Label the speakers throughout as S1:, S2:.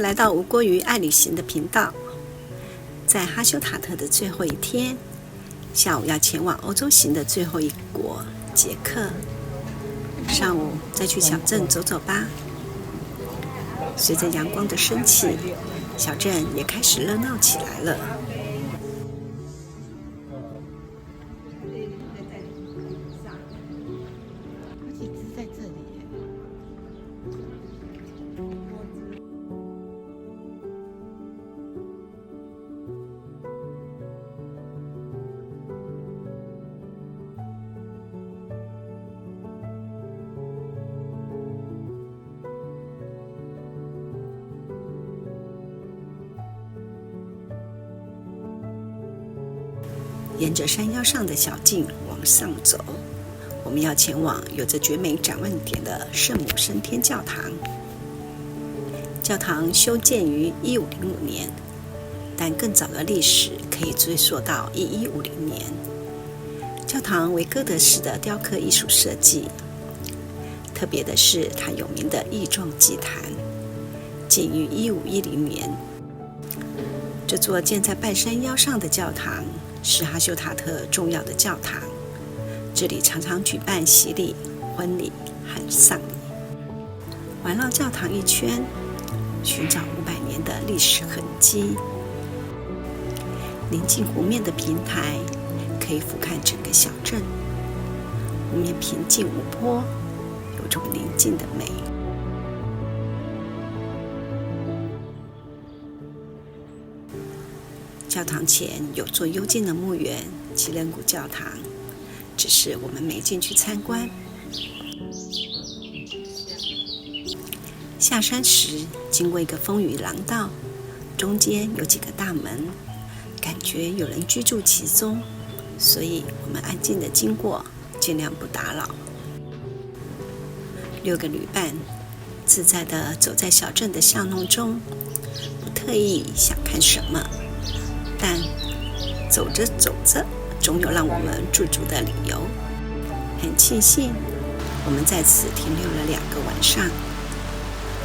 S1: 迎来到无锅鱼爱旅行的频道。在哈休塔特的最后一天，下午要前往欧洲行的最后一国捷克，上午再去小镇走走吧。随着阳光的升起，小镇也开始热闹起来了。沿着山腰上的小径往上走，我们要前往有着绝美展望点的圣母升天教堂。教堂修建于1505年，但更早的历史可以追溯到1150年。教堂为哥德式的雕刻艺术设计，特别的是它有名的翼状祭坛，建于1510年。这座建在半山腰上的教堂是哈休塔特重要的教堂，这里常常举办洗礼、婚礼和丧礼。环绕教堂一圈，寻找500年的历史痕迹。临近湖面的平台可以俯瞰整个小镇，湖面平静无波，有种宁静的美。教堂前有座幽静的墓园——奇人谷教堂，只是我们没进去参观。下山时经过一个风雨廊道，中间有几个大门，感觉有人居住其中，所以我们安静地经过，尽量不打扰。6个旅伴自在地走在小镇的巷弄中，不特意想看什么，但走着走着，总有让我们驻足的理由。很庆幸，我们在此停留了2个晚上。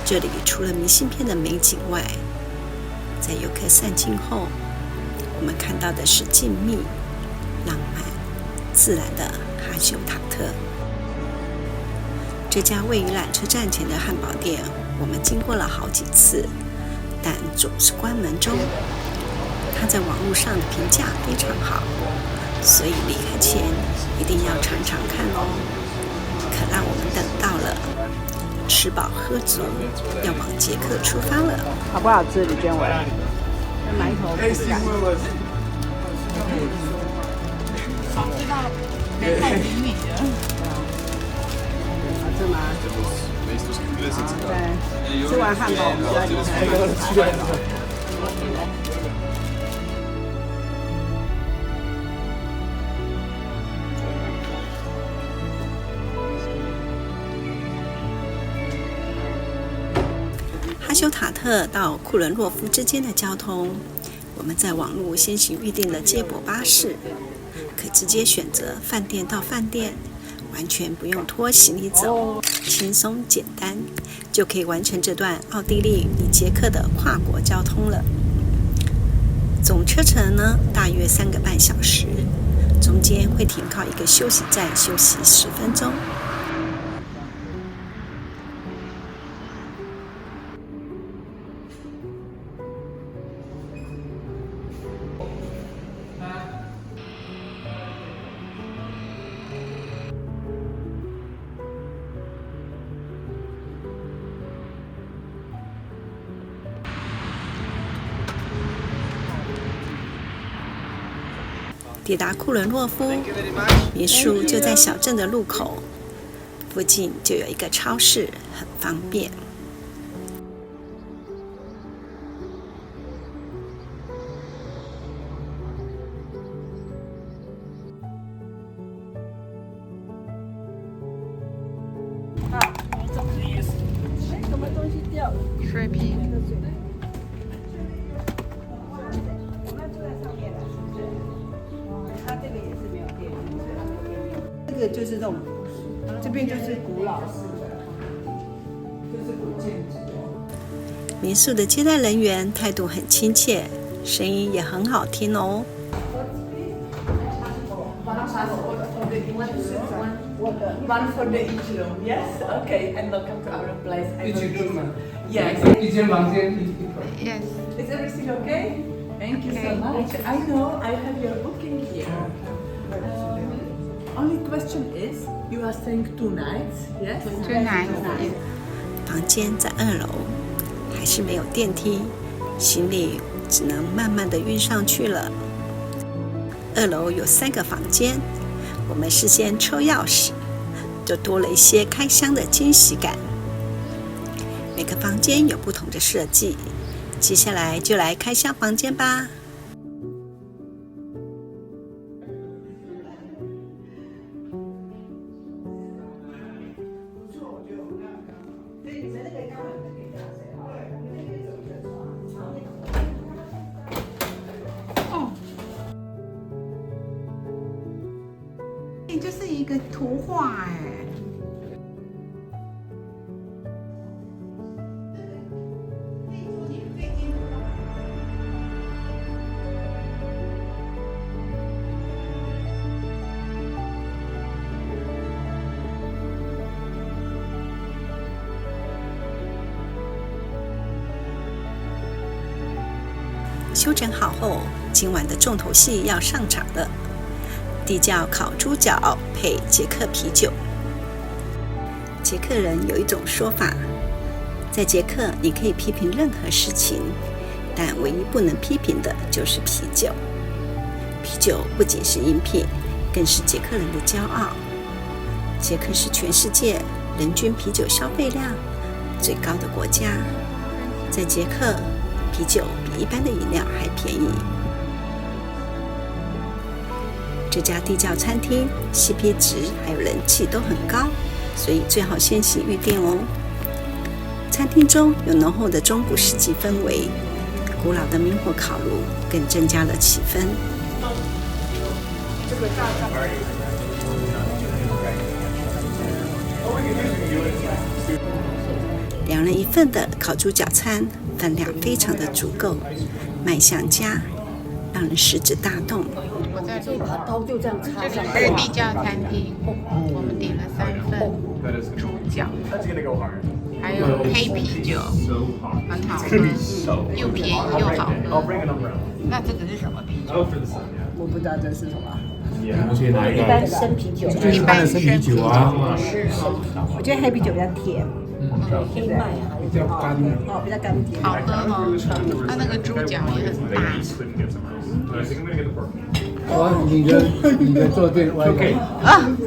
S1: 这里除了明信片的美景外，在游客散尽后，我们看到的是静谧、浪漫、自然的哈休塔特。这家位于缆车站前的汉堡店，我们经过了好几次，但总是关门中。它在网络上的评价非常好，所以离开前一定要尝尝看哦。可让我们等到了，吃饱喝足，要往捷克出发了。
S2: 好不好吃，李娟伟？埋头苦干。
S3: 好吃到太灵敏了。
S2: 好吃吗？对，吃完汉堡我们就要离开了。
S1: 哈休塔特到库伦洛夫之间的交通，我们在网络先行预订了接驳巴士，可直接选择饭店到饭店，完全不用拖行李走，轻松简单，就可以完成这段奥地利与捷克的跨国交通了。总车程呢，大约3个半小时，中间会停靠一个休息站休息10分钟。抵达库伦洛夫，民宿就在小镇的路口，附近就有一个超市，很方便。
S2: 什么东西掉了？
S3: 水瓶。
S2: 这个就是这种，这边就是古老式的，就是古建筑。
S1: 民宿的接待人员态度很亲切，声音也很好听哦。
S2: One for the each room, yes? Okay, and welcome to our place.
S4: Each room.
S2: Yes.
S4: 一间房间一个。
S3: Yes.
S2: Is everything okay? Thank you so much. I know I have your booking here. Only question is, you are staying 2 nights, yes?
S3: 2 nights.
S1: 房间在2楼，还是没有电梯，行李只能慢慢的运上去了。2楼有3个房间，我们事先抽钥匙，就多了一些开箱的惊喜感。每个房间有不同的设计，接下来就来开箱房间吧。
S3: 就是一个图画哎。
S1: 休整好后，今晚的重头戏要上场了。地窖烤猪脚配捷克啤酒。捷克人有一种说法，在捷克你可以批评任何事情，但唯一不能批评的就是啤酒。啤酒不仅是饮品，更是捷克人的骄傲。捷克是全世界人均啤酒消费量最高的国家，在捷克，啤酒比一般的饮料还便宜。这家地窖餐厅 CP 值还有人气都很高，所以最好先行预定哦。餐厅中有浓厚的中古世纪氛围，古老的明火烤炉更增加了气氛。2人1份的烤猪脚餐，分量非常的足够，卖相佳，让人食指大动。
S3: 我在
S2: 这把刀就这样插上
S3: 这里是地窖餐厅，我们点了3份猪脚，还有黑啤酒，很好喝，又便宜又好喝。那这个是什么啤酒？
S2: 我不知道这是什么。
S4: 而且哪一个？
S2: 一般生啤酒，
S4: 一般的生啤酒啊。
S2: 我觉得黑啤酒比较甜，黑麦啊，
S4: 比较干。
S2: 比较甘甜。
S3: 好喝哦，它那个猪脚也很大。
S4: 哇，你的坐垫歪了。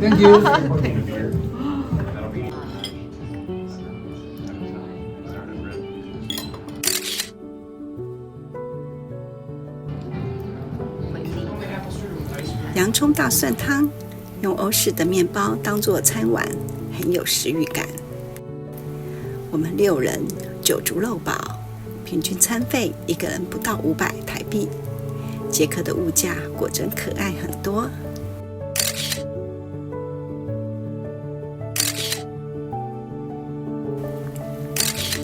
S4: Thank you。
S1: 洋葱大蒜汤，用欧式的面包当作餐碗，很有食欲感。我们6人酒足肉饱，平均餐费1个人不到500台币。捷克的物价果真可爱很多。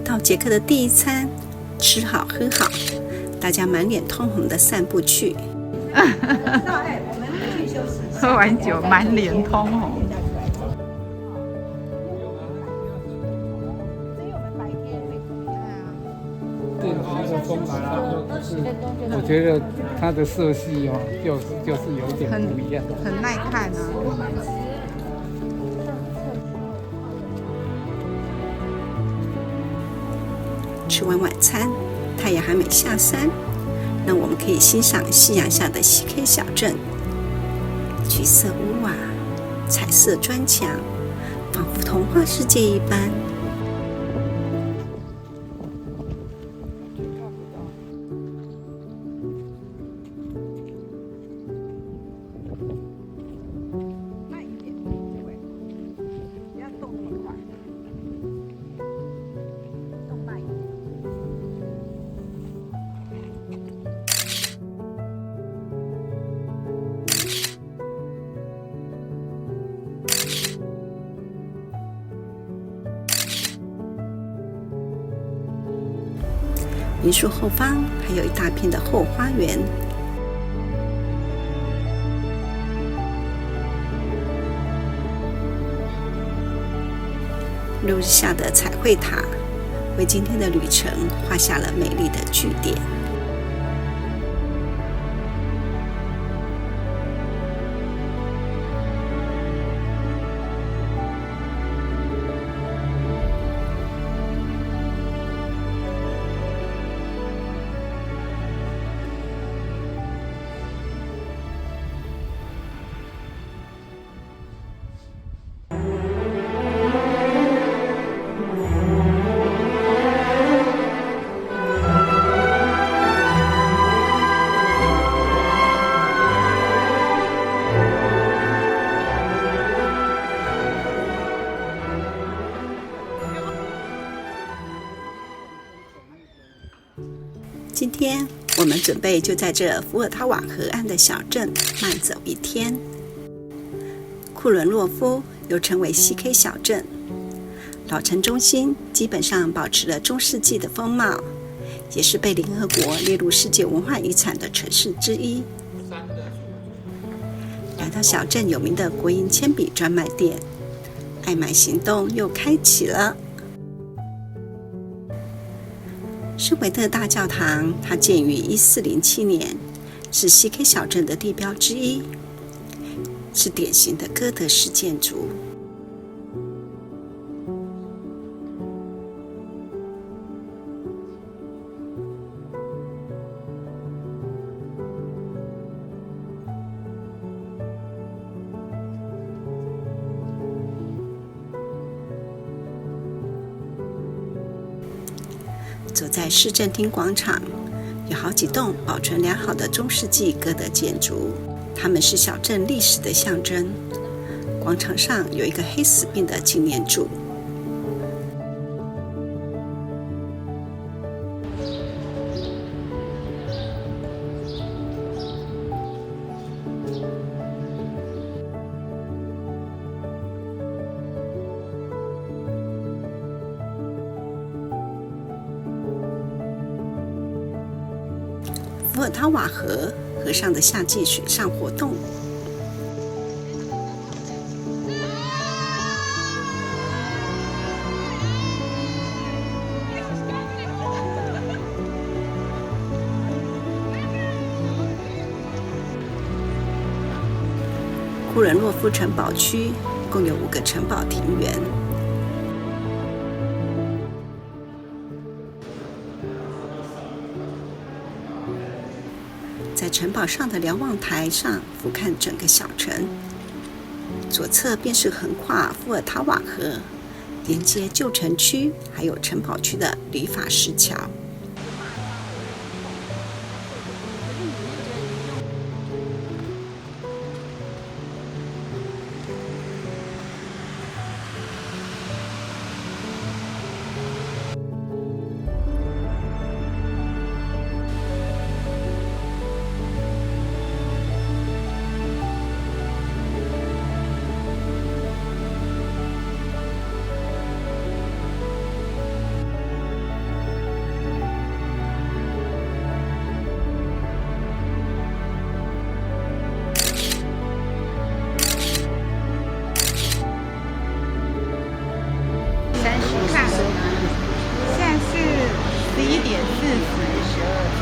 S1: 到捷克的第1餐，吃好喝好，大家满脸通红的散步去。
S3: 喝完酒满脸通红。
S4: 电梯的风来了，我觉得它的色系哦，就是有点不一样，
S3: 很耐看啊。
S1: 吃完晚餐，太阳还没下山，那我们可以欣赏夕阳下的西 K 小镇。橘色屋瓦，彩色砖墙，仿佛童话世界一般。民宿后方还有一大片的后花园。落日下的彩绘塔为今天的旅程画下了美丽的句点。今天我们准备就在这伏尔塔瓦河岸的小镇慢走一天。库伦洛夫又称为 CK 小镇，老城中心基本上保持了中世纪的风貌，也是被联合国列入世界文化遗产的城市之一。来到小镇有名的国营铅笔专卖店，爱买行动又开启了。施维特大教堂，它建于1407年，是 CK 小镇的地标之一，是典型的哥德式建筑。走在市政厅广场，有好几栋保存良好的中世纪哥德建筑，它们是小镇历史的象征。广场上有一个黑死病的纪念柱。伏尔塔瓦河上的夏季水上活动。库伦洛夫城堡区共有5个城堡庭园。在城堡上的瞭望台上俯瞰整个小城，左侧便是横跨伏尔塔瓦河，连接旧城区还有城堡区的理发石桥。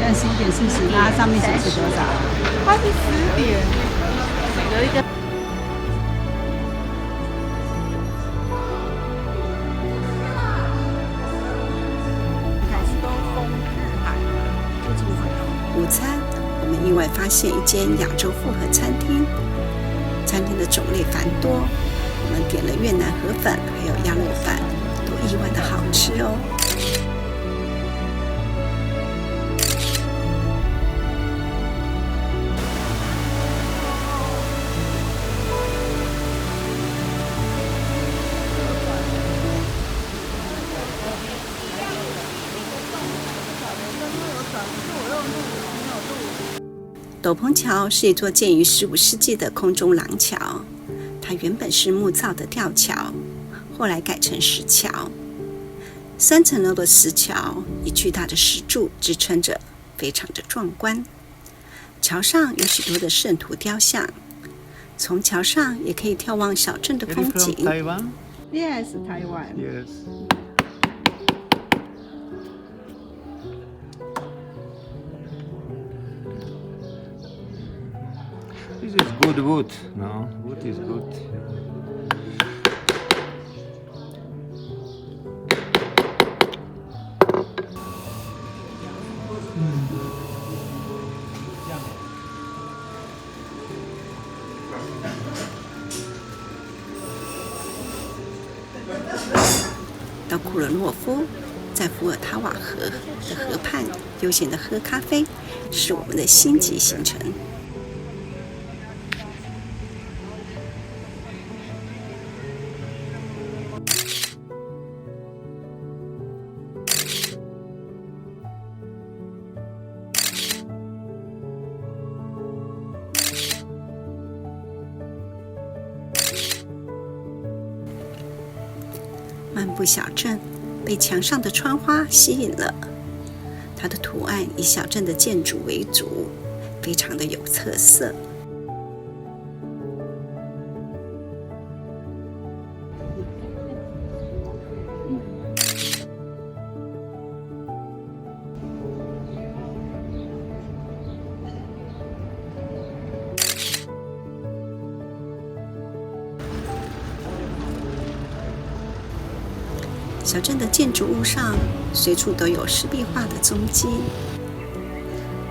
S5: 现在11:40，它上面显示多少？
S3: 它是10点，有一个。
S1: 午餐，我们意外发现一间亚洲复合餐厅，餐厅的种类繁多，我们点了越南河粉，还有鸭肉饭，都意外的好吃哦。斗篷桥是一座建于15世纪的空中廊桥，它原本是木造的吊桥，后来改成石桥。3层楼的石桥以巨大的石柱支撑着，非常的壮观。桥上有许多的圣徒雕像，从桥上也可以眺望小镇的风景。
S5: Yes, Taiwan.
S6: Yes. This is good wood, no? Wood is good.
S1: 到库尔诺夫，在伏尔塔瓦河的河畔悠闲的喝咖啡，是我们的星级行程。漫步小镇，被墙上的窗花吸引了。它的图案以小镇的建筑为主，非常的有特色。小镇的建筑物上随处都有湿壁画的踪迹，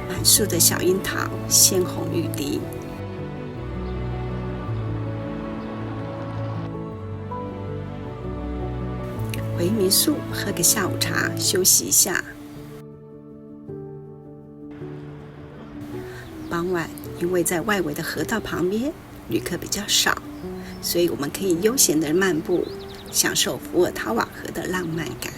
S1: 满树的小樱桃鲜红欲滴。回民宿喝个下午茶，休息一下。傍晚，因为在外围的河道旁边旅客比较少，所以我们可以悠闲的漫步，享受伏尔塔瓦河的浪漫感。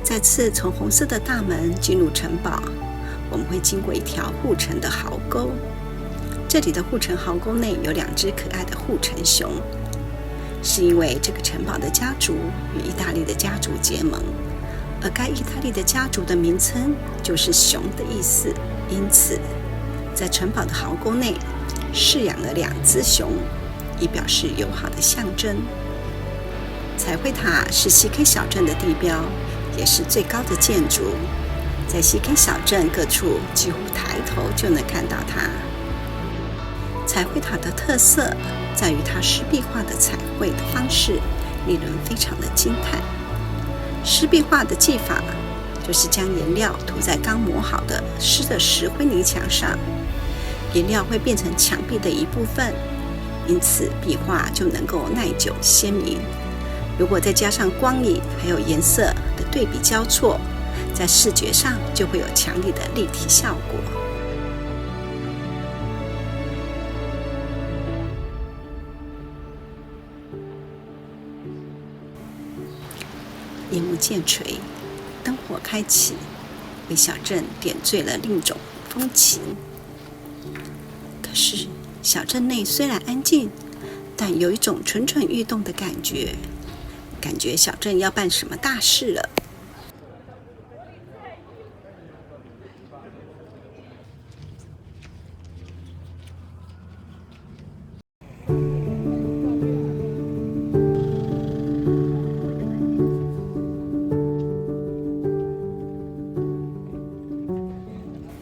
S1: 再次从红色的大门进入城堡，我们会经过一条护城的壕沟。这里的护城壕沟内有2只可爱的护城熊，是因为这个城堡的家族与意大利的家族结盟，而该意大利的家族的名称就是熊的意思，因此在城堡的壕沟内饲养了2只熊，以表示友好的象征。彩绘塔是西 K 小镇的地标，也是最高的建筑，在西 K 小镇各处几乎抬头就能看到它。彩绘塔的特色在于它湿壁画的彩绘的方式令人非常的惊叹。湿壁画的技法就是将颜料涂在刚磨好的湿的石灰泥墙上，颜料会变成墙壁的一部分，因此壁画就能够耐久鲜明。如果再加上光影还有颜色的对比交错，在视觉上就会有强烈的立体效果。夜幕渐垂，灯火开启，为小镇点缀了另一种风情。可是小镇内虽然安静，但有一种蠢蠢欲动的感觉，感觉小镇要办什么大事了。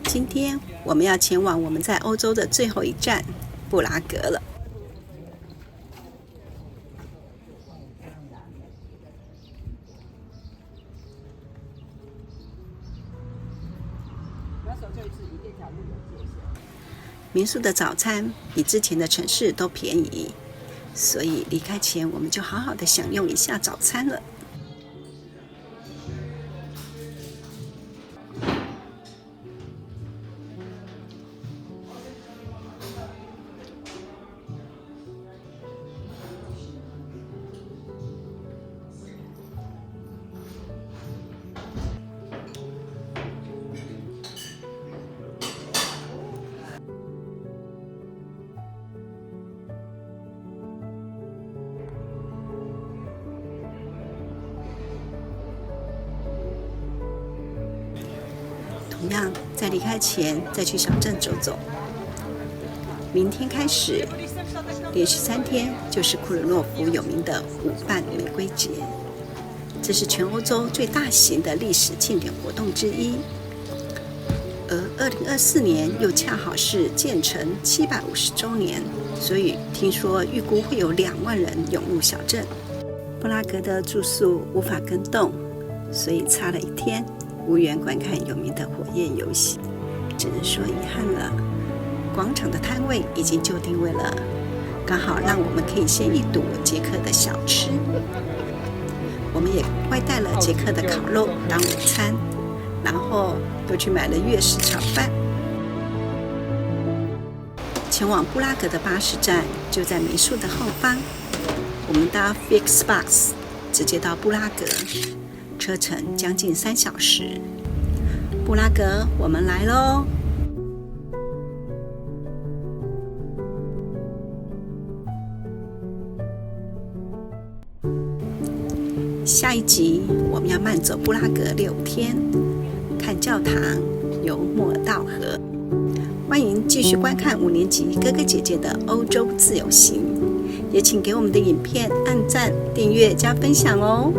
S1: 今天我们要前往我们在欧洲的最后一站布拉格了。民宿的早餐比之前的城市都便宜，所以离开前我们就好好的享用一下早餐了。同样在离开前再去小镇走走。明天开始，连续3天就是库尔诺夫有名的舞伴玫瑰节，这是全欧洲最大型的历史庆典活动之一。而2024年又恰好是建成750周年，所以听说预估会有2万人涌入小镇。布拉格的住宿无法更动，所以差了1天，无缘观看有名的火焰游行，只能说遗憾了。广场的摊位已经就定位了，刚好让我们可以先一睹捷克的小吃。我们也外带了捷克的烤肉当午餐，然后又去买了粤式炒饭。前往布拉格的巴士站就在美术的后方，我们搭 Flixbus 直接到布拉格，车程将近3小时。布拉格，我们来喽！下一集我们要慢走布拉格6天，看教堂，游莫尔道河。欢迎继续观看5年级哥哥姐姐的欧洲自由行，也请给我们的影片按赞、订阅加分享哦。